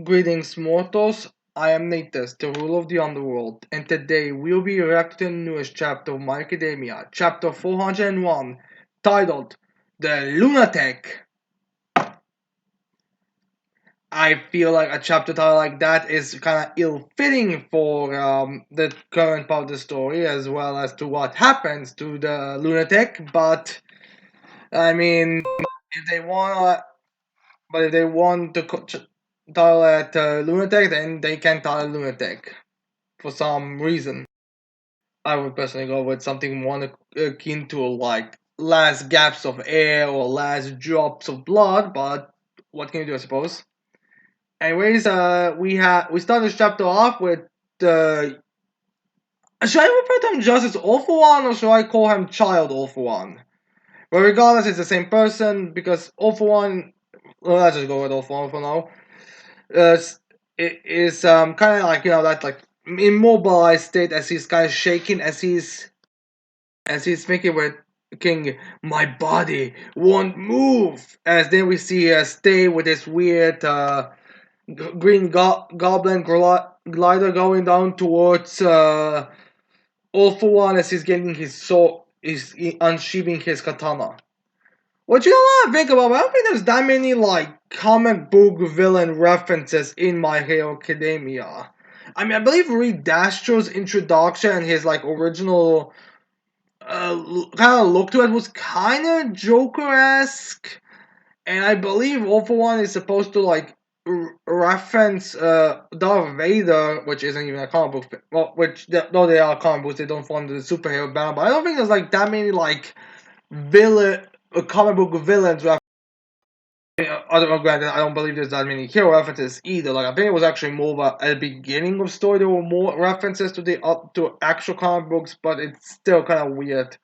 Greetings, mortals. I am Natus, the ruler of the underworld, and today we'll be reacting to the newest chapter of My Academia, chapter 401, titled The Lunatic. I feel like a chapter title like that is kind of ill-fitting for the current part of the story, as well as to what happens to the lunatic. But I mean, if they want, if they want to title it lunatic, then they can title it lunatic for some reason. I would personally go with something more akin to like last gaps of air or last drops of blood, but what can you do, I suppose? Anyways, we start this chapter off with the. Should I refer to him just as All for One, or should I call him Child All for One? But regardless, it's the same person because All for One. Well, let's just go with All for One for now. Uh, it is kind of like that like immobilized state as he's kind of shaking as he's thinking with King, my body won't move. As then we see Stay with this weird green goblin glider going down towards All for One as he's getting his sword, is unsheathing his katana. What you don't want to think about, I don't think there's that many like comic book villain references in My Hero Academia. I mean, I believe Reed Dastro's introduction and his like original kind of look to it was kind of Joker-esque, and I believe All for One is supposed to like reference Darth Vader, which isn't even a comic book. Well, though they are comic books, they don't fall under the superhero banner. But I don't think there's like that many like villain comic book villains. Granted, I don't believe there's that many hero references either. Like I think it was actually more at the beginning of the story there were more references to the to actual comic books, but it's still kind of weird.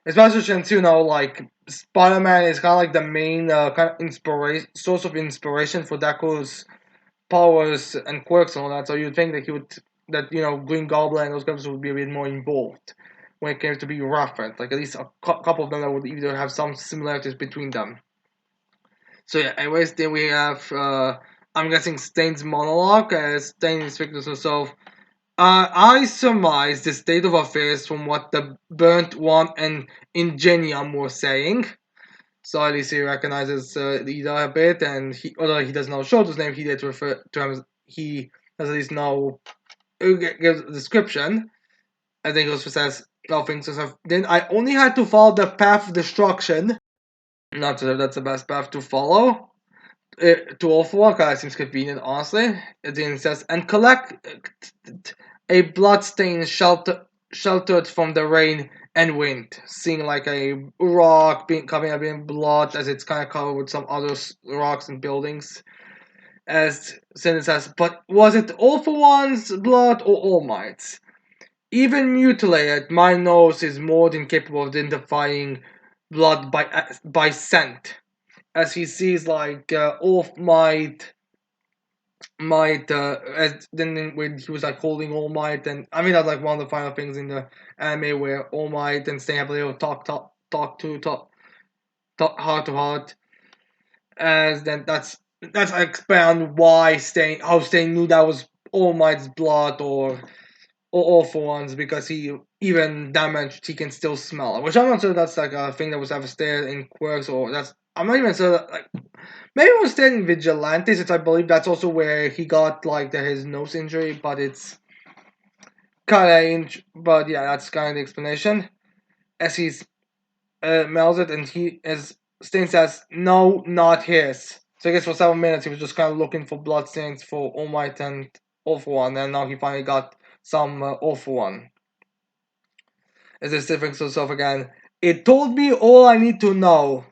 Especially since like Spider-Man is kind of like the main kind of inspiration source of inspiration for Deco's powers and quirks and all that. So you'd think that he would that Green Goblin and those guys would be a bit more involved when it came to be referenced. Like at least a couple of them that would either have some similarities between them. So yeah. Anyways, then we have I'm guessing Stain's monologue as Stain is thinking to himself. I surmise the state of affairs from what the Burnt One and Ingenium were saying. So at least he recognizes Ida a bit, and although he doesn't know Shoto's name, he did refer to him. He does at least know gives a description. I think he also says nothing. So then I only had to follow the path of destruction. Not sure if that's the best path to follow. To all for one, kind of seems convenient, honestly. It then says, and collect a bloodstain sheltered from the rain and wind, seeing like a rock being covered up in blood as it's kind of covered with some other rocks and buildings. As Sin says, but was it All for One's blood or All Might's? Even mutilated, my nose is more than capable of identifying blood by scent. As he sees like All Might as then when he was like holding All Might, and I mean that's like one of the final things in the anime where All Might and Stain have a little talk heart to heart. As then that's expand why Stain how Stain knew that was All Might's blood or All for One's, because he even damaged he can still smell it, which I'm not sure that's like a thing that was ever stated in quirks, or that's I'm not even sure that like maybe it was stated in Vigilante, since I believe that's also where he got like his nose injury, but it's kind of but yeah, that's kind of the explanation as he's melts it, and he as Stain says no, not his. So I guess for 7 minutes he was just kind of looking for blood stains for All Might and All for One, and now he finally got some All for One. As he's thinking to himself again, it told me all I need to know.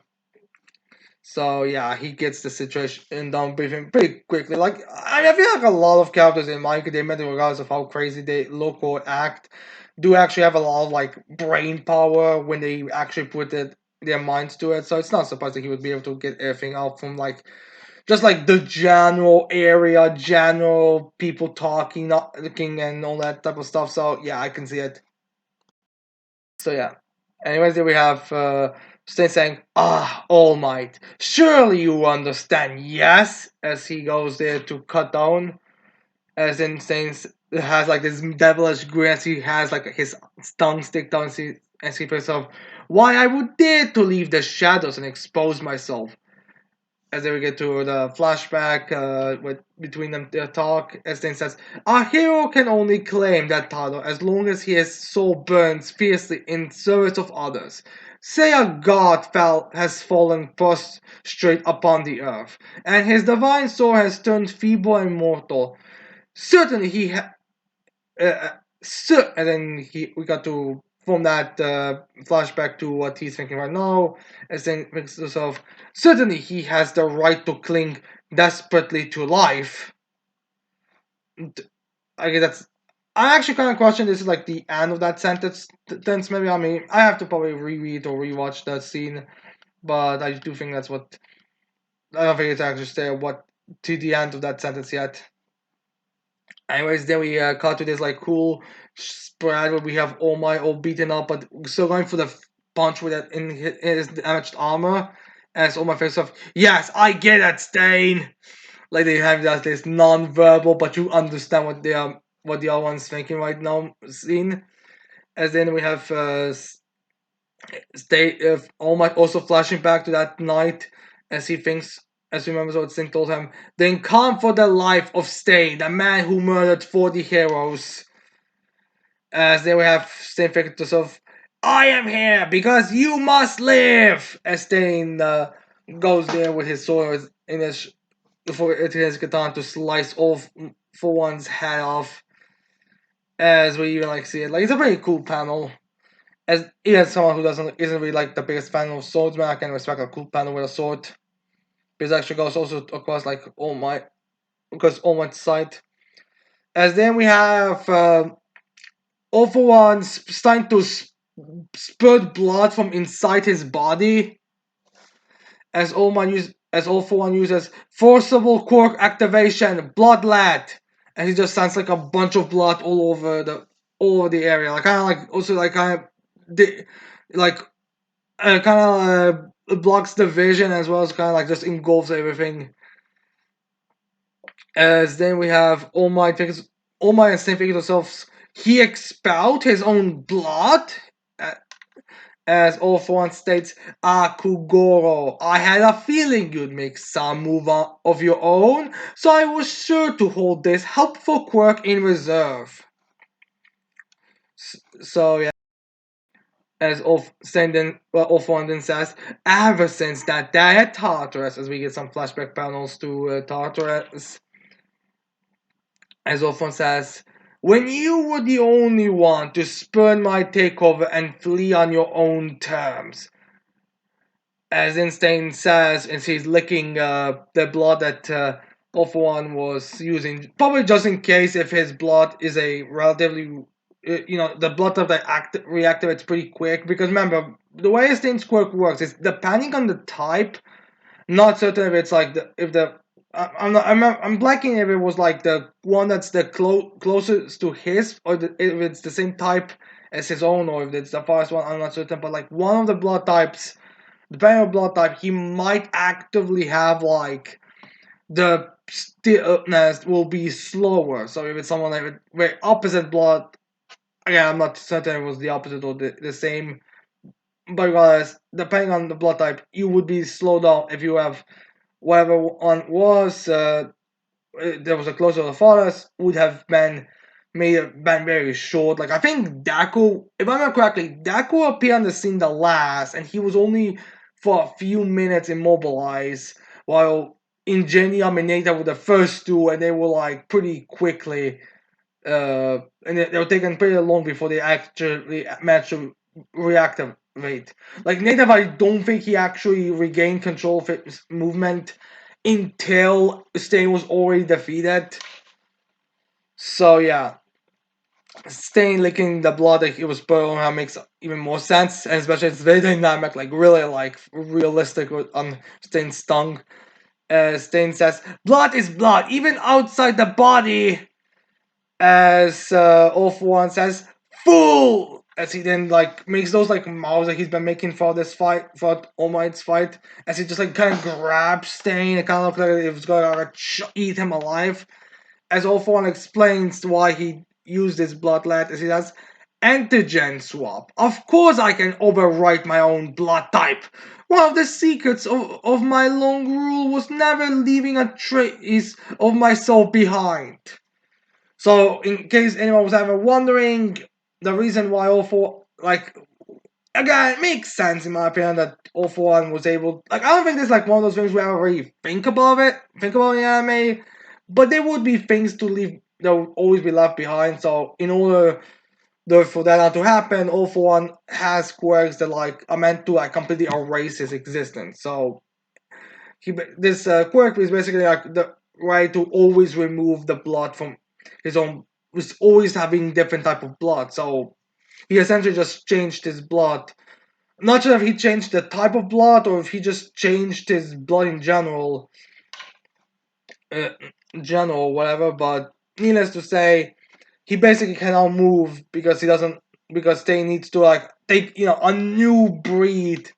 So yeah, he gets the situation down briefing pretty quickly. Like I feel like a lot of characters in My Academia, regardless of how crazy they look or act, do actually have a lot of like brain power when they actually put their minds to it. So it's not surprising he would be able to get everything out from like just like the general area, general people talking, not looking, and all that type of stuff. So yeah, I can see it. So yeah. Anyways, here we have Stain saying, "Ah, All Might, surely you understand, yes?" As he goes there to cut down, as in Stain has like this devilish grin as he has like his tongue stick down as he thinks of, "Why I would dare to leave the shadows and expose myself." As they get to the flashback with between them their talk, Estain says, "Our hero can only claim that title as long as his soul burns fiercely in service of others. Say a god has fallen prostrate upon the earth, and his divine soul has turned feeble and mortal. Certainly he and then we got to from that flashback to what he's thinking right now, and then thinks to himself, certainly he has the right to cling desperately to life. I guess that's. I actually kind of question this is like the end of that sentence. Maybe I mean I have to probably reread or rewatch that scene, but I do think that's what I don't think it's actually there what to the end of that sentence yet. Anyways, then we cut to this like cool spread where we have All Might all beaten up, but still going for the punch with it in his damaged armor. As All Might face off, yes, I get it, Stain. Like they have that this non-verbal, but you understand what the other one's thinking right now. Scene. As then we have All Might also flashing back to that night as he thinks, as he remembers what Sting told him. Then come for the life of Stain, the man who murdered 40 heroes. As then we have Stain thinking to himself, I am here because you must live. As Stain goes there with his sword in his before it his katana to slice off for one's head off. As we even like see it, like it's a very cool panel. As even someone who isn't really like the biggest fan of swordsman, I can respect a cool panel with a sword. This actually goes also across like All Might's side. As then we have All for One starting to spurt blood from inside his body. As All for One uses forcible quirk activation, bloodlet, and he just sounds like a bunch of blood all over the area. Like kind of like also like kind of like kind of blocks the vision as well as kind of like just engulfs everything. As then we have All Might and Stain thinking to themselves, he expelled his own blood. Uh, As All for One states, Kugoro, I had a feeling you'd make some move of your own, so I was sure to hold this helpful quirk in reserve. So yeah. As All for One then says, ever since that day at Tartarus, as we get some flashback panels to Tartarus, as All for One says, when you were the only one to spurn my takeover and flee on your own terms. As Instain says, as he's licking the blood that All for One was using, probably just in case if his blood is a relatively the blood type that reactivates pretty quick, because remember the way Stain's quirk works is depending on the type. Not certain if it's like I'm blanking if it was like the one that's the closest to his, or if it's the same type as his own, or if it's the first one. I'm not certain, but like one of the blood types, depending on blood type, he might actively have like the stiffness will be slower. So if it's someone like with very opposite blood, again, I'm not certain if it was the opposite or the same. But regardless, depending on the blood type, you would be slowed down if you have whatever one was. There was a closer to the forest would have been very short. Like I think Daku, if I remember correctly, Daku appeared on the scene the last, and he was only for a few minutes immobilized, while Ingenium and Nata were the first two, and they were like pretty quickly. And they were taking pretty long before they actually managed to reactivate. Like Native, I don't think he actually regained control of his movement until Stain was already defeated. So yeah, Stain licking the blood that he was put on makes even more sense, and especially it's very dynamic, like really like realistic on Stain's tongue. Stain says, "Blood is blood, even outside the body." As All for One says, "Fool!" as he then like makes those like mouths that he's been making for this fight, for All Might's fight, as he just like kind of grabs Stain. It kind of looks like it was going to like, eat him alive. As All For One explains why he used his bloodlet, as he does antigen swap. Of course, I can overwrite my own blood type. One of the secrets of my long rule was never leaving a trace of myself behind. So, in case anyone was ever wondering, the reason why All For like again, it makes sense in my opinion that All For One was able. Like, I don't think there's like one of those things we ever really think about the anime, but there would be things to leave that would always be left behind. So, in order for that not to happen, All For One has quirks that like are meant to like completely erase his existence. So, this quirk is basically like the right to always remove the blood from his own. Was always having different type of blood. So he essentially just changed his blood. Not sure if he changed the type of blood or if he just changed his blood uh, in general, whatever. But needless to say, he basically cannot move because he doesn't because they needs to like take a new breed.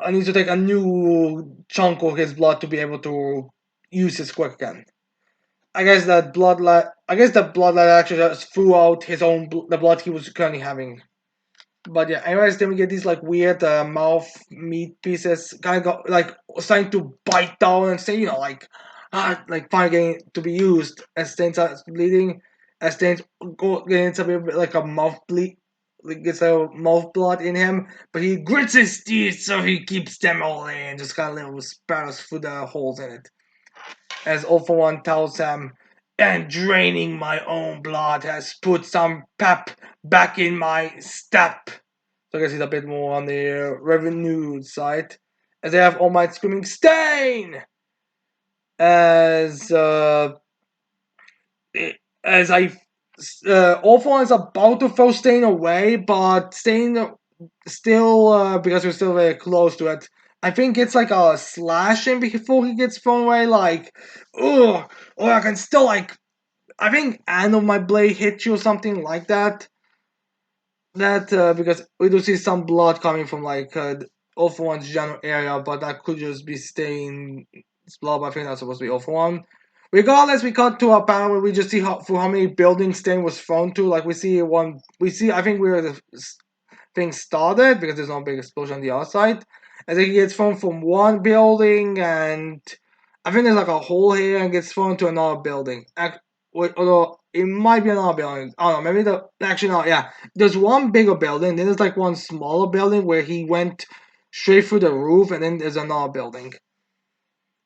I need to take a new chunk of his blood to be able to use his quick again. I guess the bloodlet actually just threw out his own the blood he was currently having. But yeah, anyways, then we get these like weird mouth meat pieces, kind of got like starting to bite down and say, like finally getting to be used. As Stain starts bleeding, as Stain's getting to be like a mouth bleed, like gets a mouth blood in him, but he grits his teeth so he keeps them all in, just kind of little spatters through the holes in it. As All For One tells him, and draining my own blood has put some pep back in my step. So I guess he's a bit more on the revenue side. As they have All Might screaming, Stain! As as I All For One is about to throw Stain away, but Stain still because we're still very close to it. I think it's like a slashing before he gets thrown away, like, ugh, or I can still like, I think end of my blade hit you or something like that. That because we do see some blood coming from like All For One's general area, but that could just be Stain's blood. But I think that's supposed to be All For One. Regardless, we cut to a panel where we just see how many buildings Stain was thrown to. Like we see one, we see I think where the thing started because there's no big explosion on the outside. I think he gets thrown from one building, and I think there's like a hole here and gets thrown to another building. Although it might be another building. I don't know. Maybe actually no. Yeah, there's one bigger building. Then there's like one smaller building where he went straight through the roof, and then there's another building.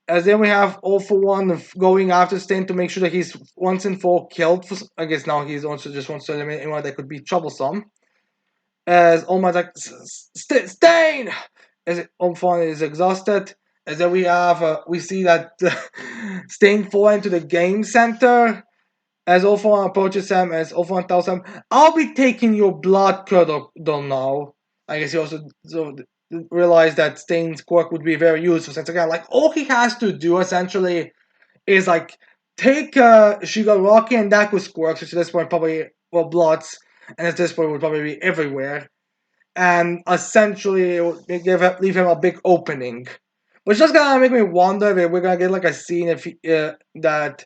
As then we have All For One going after Stain to make sure that he's once and for all killed. I guess now he's also just wants to eliminate anyone that could be troublesome. As All Might like Stain, as Omfon is exhausted. As then we see that Stain fall into the game center. As All approaches him, as All tells him, "I'll be taking your blood curdle now." I guess he also realized that Stain's quirk would be very useful since again, like all he has to do essentially is like take Shigaraki and Daku's quirks, which at this point probably bloods, and at this point would probably be everywhere, and essentially leave him a big opening. Which just gonna make me wonder if we're gonna get like a scene if that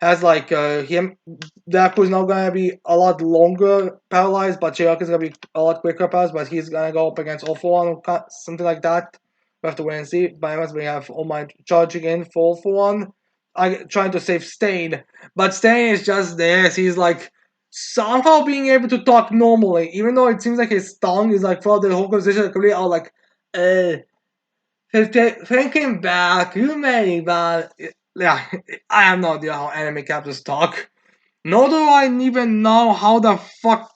has like him. Daku's not gonna be a lot longer paralyzed, but Chiraki's gonna be a lot quicker paralyzed. But he's gonna go up against All For One or something like that. We have to wait and see. But anyways, we have All Might charging in for All For One, trying to save Stain, but Stain is just there. So he's like somehow being able to talk normally, even though it seems like his tongue is like throughout the whole conversation completely out like, uh, thinking back, you made me bad. Yeah, I have no idea how anime characters talk. Nor do I even know how the fuck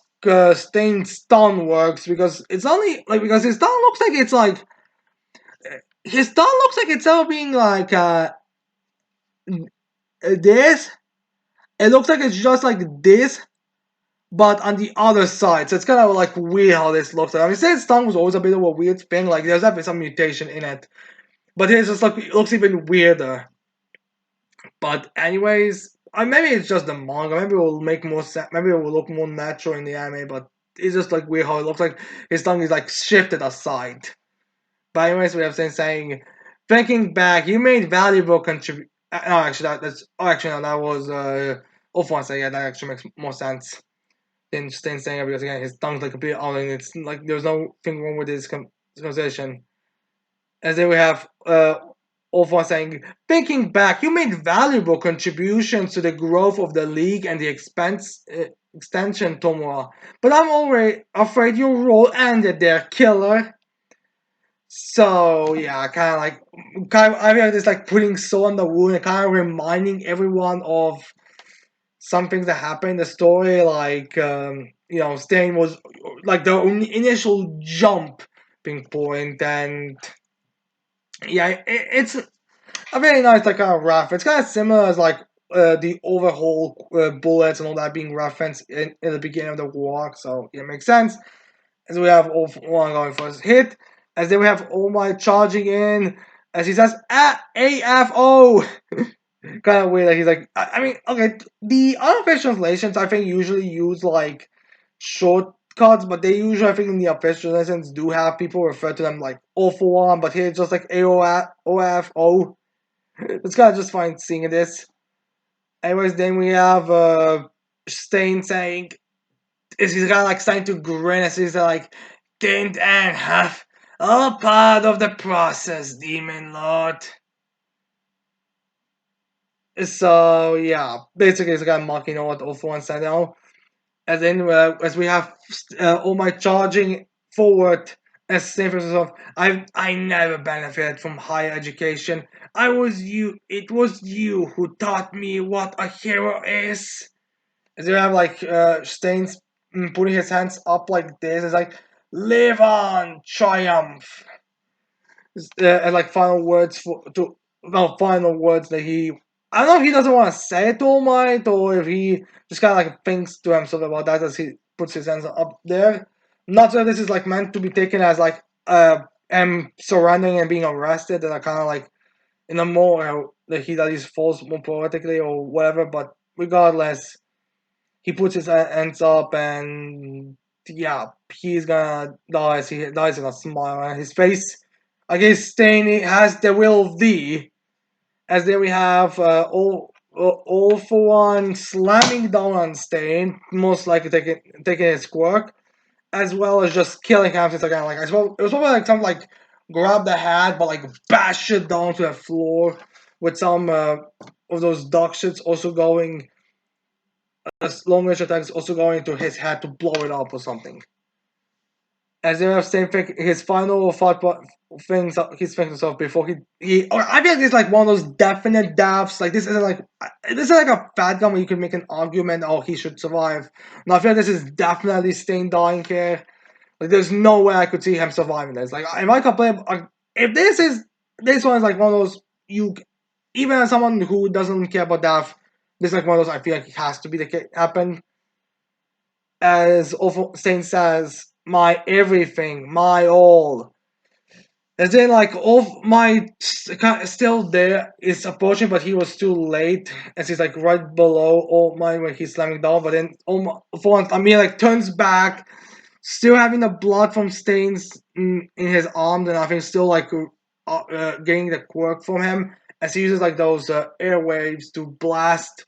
Stain's stun works because it's only like because his stun looks like it's like his stun looks like it's all being like this. It looks like it's just like this, but on the other side. So it's kind of like weird how this looks. Like. I mean, since tongue was always a bit of a weird thing. Like there's definitely some mutation in it, but it's just like it looks even weirder. But anyways, maybe it's just the manga. Maybe it will make more sense. Maybe it will look more natural in the anime. But it's just like weird how it looks like his tongue is like shifted aside. But anyways, we have saying, thinking back, you made valuable contribute. No, actually, that's oh, actually no, that was off one second. Yeah, that actually makes more sense than Stain saying it because again, his tongue's like completely out, and it's like there's nothing wrong with his conversation. As then we have off one saying, thinking back, you made valuable contributions to the growth of the league and the extension, Tomura. But I'm already afraid your role ended there, killer. So yeah, I feel like this like putting salt on the wound and kind of reminding everyone of some things that happened in the story, like Stain was like the initial jump being point, and yeah, it's a very nice like kind of reference. It's kind of similar as like the overhaul bullets and all that being referenced in the beginning of the war, so it makes sense. As we have all one going for his hit, as then we have All Might charging in, as he says, AFO! Kind of weird that he's like, I mean, okay, the unofficial translations I think usually use like shortcuts, but they usually, I think, in the official translations do have people refer to them like all for one, but here it's just like AOFO. It's kind of just fine seeing this. Anyways, then we have Stain saying, is he's kind of like starting to grin as he's like, didn't and half, all part of the process, Demon Lord. So yeah, basically it's a guy mocking what all for one said now. And then as we have all my charging forward as same for himself, I never benefited from higher education. It was you who taught me what a hero is. As you have like Stains putting his hands up like this, it's like live on triumph. And like final words final words that he. I don't know if he doesn't want to say it to All Might or if he just kind of like thinks to himself about that as he puts his hands up there. Not sure if this is like meant to be taken as like him surrendering and being arrested, and I kind of like in a more that he that is false more poetically or whatever. But regardless, he puts his hands up and yeah, he's gonna die as he dies with a smile on his face. I guess Stain has the will of thee, as then we have all for one slamming down on Stain, most likely taking his quirk, as well as just killing him. Since again, like it was probably like something like grab the hat, but like bash it down to the floor with some of those dog shits also going as long range attacks also going into his head to blow it up or something. As they have same thing, his final thought things he's thinking himself before he. Or I feel like it's like one of those definite deaths. Like this isn't like a fat gun where you can make an argument. Oh, he should survive. No, I feel like this is definitely Stain dying here. Like there's no way I could see him surviving this. Like if I could play, if this one is like one of those you, even as someone who doesn't care about death, this is like one of those I feel like it has to be the happen. As Stain says, my everything, my all. As in, like, all my still there is approaching, but he was too late. As he's like right below all my when he's slamming down. But then, for once, I mean, like turns back, still having the blood from stains in his arm, and I think still like getting the quirk from him. As he uses like those airwaves to blast.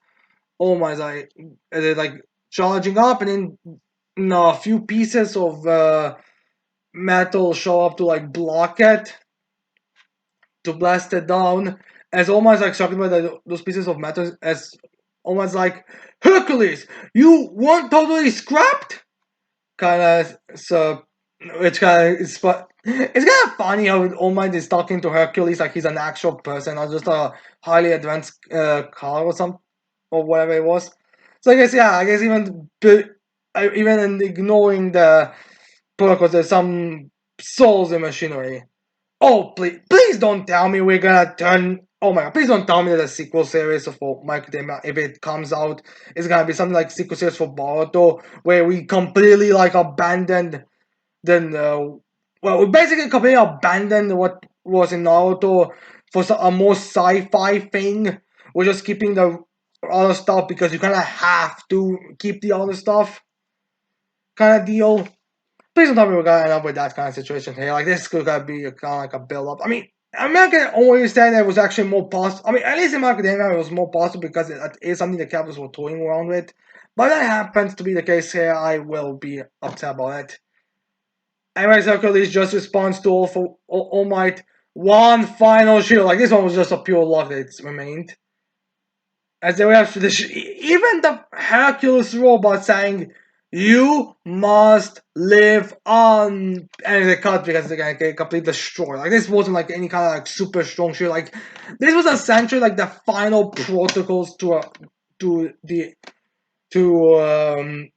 Oh my god! They're like charging up, and then a few pieces of metal show up to like block it, to blast it down. As almost like talking about those pieces of metal, as almost like Hercules, you weren't totally scrapped. Kind of so, it's kind of it's kind of funny how All Might is talking to Hercules like he's an actual person, not just a highly advanced car or something or whatever it was. So I guess even in ignoring the because there's some souls in machinery. Oh, please don't tell me we're gonna turn. Oh my god, please don't tell me that the sequel series for Michael Dema, if it comes out, is gonna be something like sequel series for Boruto, where we completely like abandoned we basically completely abandoned what was in Naruto for a more sci-fi thing. We're just keeping the other stuff because you kind of have to keep the other stuff. kind of deal. Please don't tell me we're gonna end up with that kind of situation here. Like this could be kind of like a build up. I mean, I'm not gonna always say that it was actually more possible. I mean, at least in my academia, it was more possible because it is something the Capitals were toying around with. But that happens to be the case here. I will be upset about it. Anyways, Hercules just responds to All Might one final shield. Like this one was just a pure luck that it's remained. As they have even the Hercules robot saying, "You must live on," and they cut because they're gonna get completely destroyed. Like this wasn't like any kind of like super strong shield. Like this was essentially like the final protocols to the to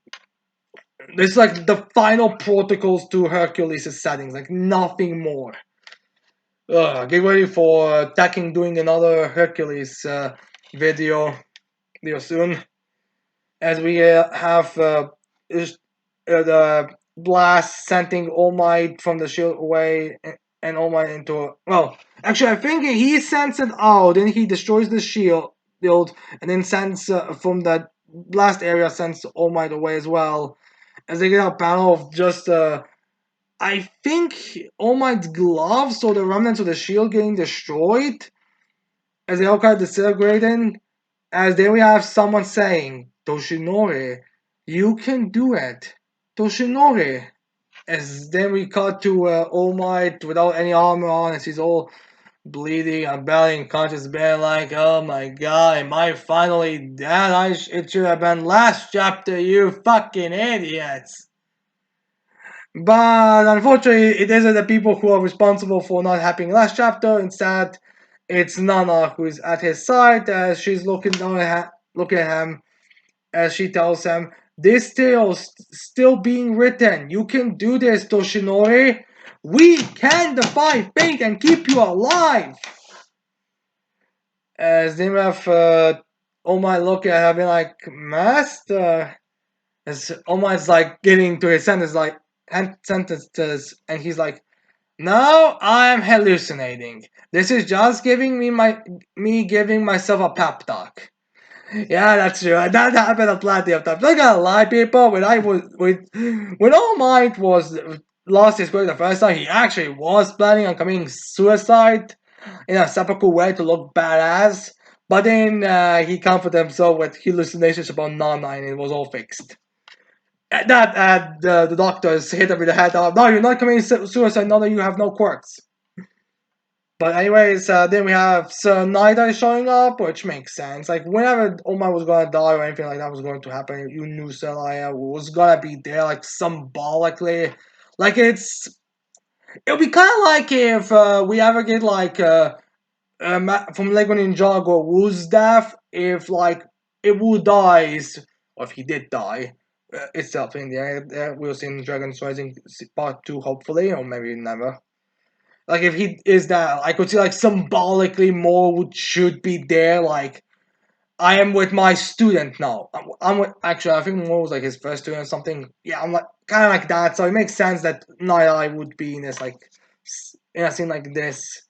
It's like the final protocols to Hercules' settings, like nothing more. Get ready for attacking doing another Hercules video soon, as we have the blast sending All Might from the shield away and All Might into well, actually I think he sends it out, then he destroys the shield, and then sends from that blast area sends All Might away as well. As they get a panel of just I think All Might's gloves or the remnants of the shield getting destroyed as they all kind of disintegrating. As then we have someone saying, "Toshinori, you can do it. Toshinori." As then we cut to All Might without any armor on as he's all bleeding and barely unconscious, being like, "Oh my god, am I finally dead? It should have been last chapter, you fucking idiots." But unfortunately, it isn't the people who are responsible for not happening last chapter. Instead, it's Nana who is at his side as she's looking at him as she tells him, "This tale's still being written. You can do this, Toshinori. We can defy fate and keep you alive." As Nimraf, Omai look at her, being like, "Master." As Omai's like getting to his sentences, and he's like, "Now I'm hallucinating. This is just giving me giving myself a pep talk." Yeah, that's true. That happened plenty of times. Not gonna lie, people. When All Might was lost his way the first time, he actually was planning on committing suicide in a seppuku way to look badass. But then he comforted himself with hallucinations about Nana, and it was all fixed. At that, the doctors hit him with the head up. "No, you're not committing suicide. Nana, you have no quirks." But anyways, then we have Sir Nida showing up, which makes sense. Like whenever Omar was gonna die or anything like that was going to happen, you knew Sir Nida was gonna be there, like symbolically. Like it'll be kind of like if we ever get like from Lego Ninjago or Wu's death, if like if Wu dies or if he did die. It's still up in the air. We'll see in Dragon's Rising Part 2, hopefully, or maybe never. Like if he is that, I could see like symbolically more should be there. Like I am with my student now. I'm with, actually I think more was like his first student or something. Yeah, I'm like kind of like that. So it makes sense that Night Eye would be in this like in a scene like this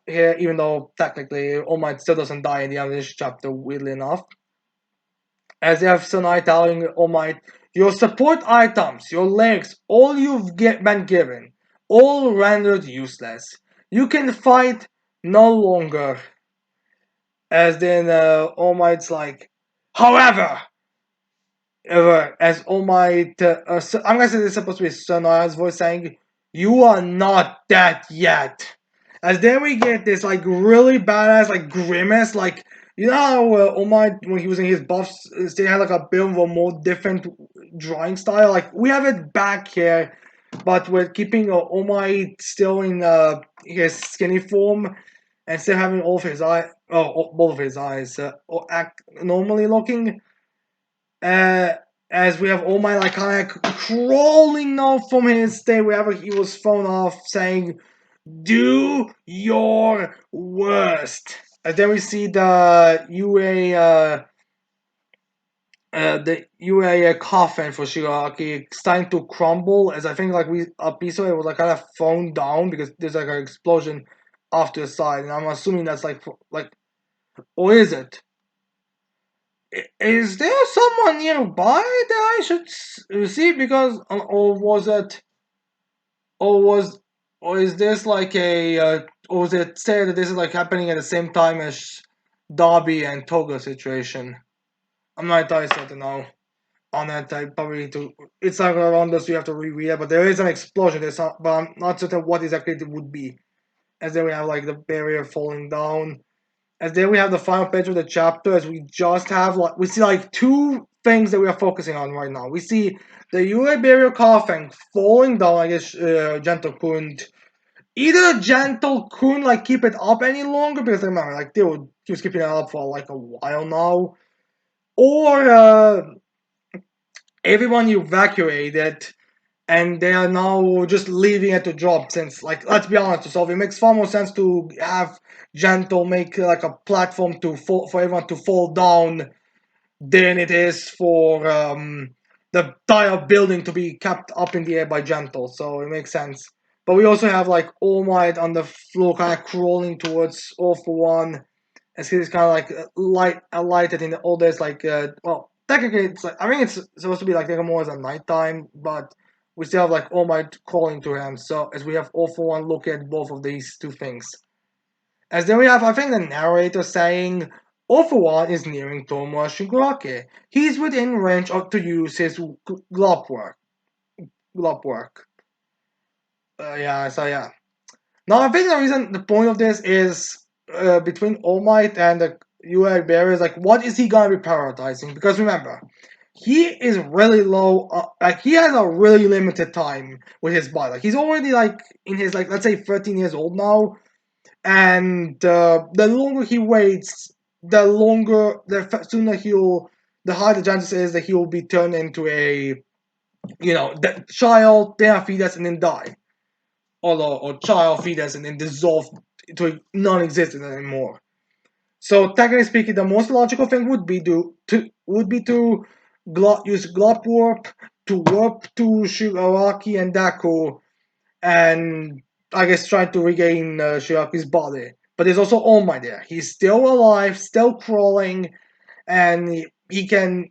here, even though technically All Might still doesn't die in the end of this chapter. Weirdly enough, as they have Sonai telling All Might, "Your support items, your legs, all been given, all rendered useless. You can fight no longer." As then All Might's like, "However," as All Might, I'm gonna say this is supposed to be Sonora's voice saying, "You are not dead yet." As then we get this like really badass like grimace, like you know how All Might when he was in his buffs, they had like a bit of a more different drawing style. Like we have it back here, but we're keeping All Might still in his skinny form and still having all of his both of his eyes act normally looking. Uh, as we have All Might like kind of crawling off from his state wherever he was thrown off, saying, "Do your worst." And then we see the UA coffin for Shigaraki starting to crumble. As I think like a piece of it was like kind of thrown down because there's like an explosion off to the side, and I'm assuming that's like or is it? Is there someone nearby that I should see? Because, or was it, or was, or is this like or was it said that this is like happening at the same time as Darby and Toga situation? I'm not entirely certain now. On that, I probably need to. It's like around us, you have to reread it, but there is an explosion. But I'm not certain what exactly it would be. As then we have like the barrier falling down. As then we have the final page of the chapter. As we just have like we see like two things that we are focusing on right now. We see the UA barrier coffin falling down. I guess Gentle couldn't. Either Gentle couldn't like keep it up any longer because remember like he was keeping it up for like a while now, or everyone evacuated and they are now just leaving it to drop since like let's be honest, so it makes far more sense to have Gentle make like a platform to fall for everyone to fall down than it is for the entire building to be kept up in the air by Gentle, so it makes sense. But we also have like All Might on the floor kind of crawling towards All for One as he's kind of like lighted in the old days. Like, well, technically, it's like I think it's supposed to be like more as a nighttime, but we still have like All Might calling to him. So as we have All for One look at both of these two things, as then we have I think the narrator saying. All for One is nearing Tomoa Shigaraki. He's within range of to use his glove work. Glove work. Yeah, so yeah. Now, I think the point of this is between All Might and the UI Bear is like, what is he gonna be prioritizing? Because remember, he is really low. Like he has a really limited time with his body. Like he's already like in his like let's say 13 years old now, and the longer he waits, the sooner the higher the chances is that he will be turned into a the child, then a fetus, and then die or child fetus and then dissolve to non-existent anymore. So technically speaking, the most logical thing would be to use glop warp to warp to Shigaraki and Daku, and I guess try to regain Shigaraki's body. But there's also All Might there. He's still alive, still crawling, and he can.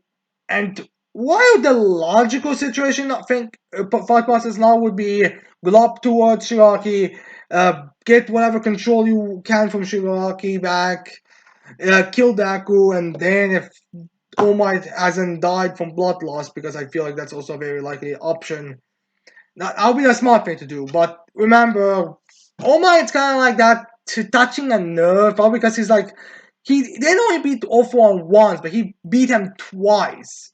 And while the logical situation, I think, thought process now would be glob towards Shiraki, get whatever control you can from Shiraki back, kill Daku, and then if All Might hasn't died from blood loss, because I feel like that's also a very likely option, that'll be a smart thing to do. But remember, All Might's kind of like that touching a nerve, probably because he's like he didn't only beat All-For-One once, but he beat him twice.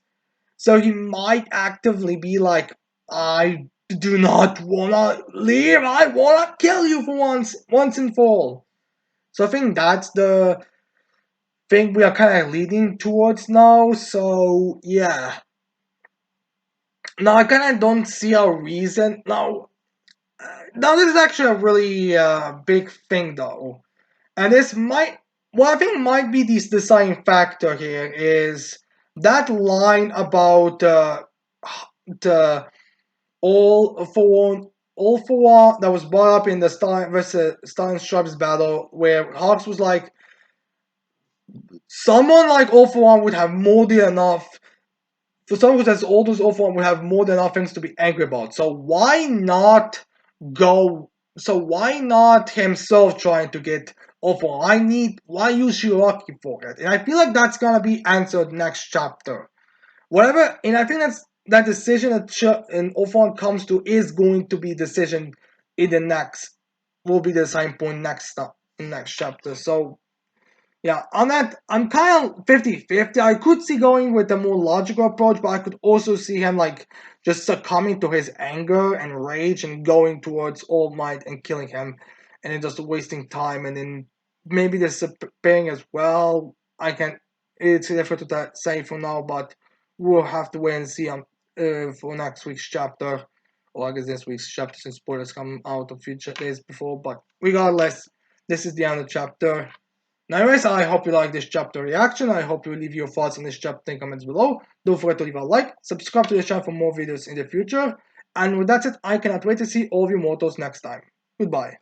So he might actively be like, I do not wanna leave. I wanna kill you for once and for all. So I think that's the thing we are kind of leading towards now. So yeah. Now I kind of don't see a reason. Now this is actually a really big thing though, and this might what I think might be the deciding factor here is that line about the all for one, all for one that was brought up in the Stalin versus Stalin Stripes battle, where Hawks was like, someone like all for one would have more than enough. For someone who's as old as all for one would have more than enough things to be angry about. So why not go? So why not himself trying to get all for one? Why use Shiraki for it? And I feel like that's gonna be answered next chapter. Whatever, and I think that decision that and Ofon comes to is going to be decision in the next will be the sign point next chapter. So yeah, on that I'm kind of 50-50. I could see going with a more logical approach, but I could also see him like just succumbing to his anger and rage and going towards All Might and killing him and then just wasting time and then maybe disappearing as well. I can it's difficult to say for now, but we'll have to wait and see for next week's chapter, or I guess this week's chapter since spoilers come out a few days before. But regardless, this is the end of the chapter. Now, anyways, I hope you like this chapter reaction. I hope you leave your thoughts on this chapter in comments below. Don't forget to leave a like, subscribe to the channel for more videos in the future. And with that said, I cannot wait to see all of you mortals next time. Goodbye.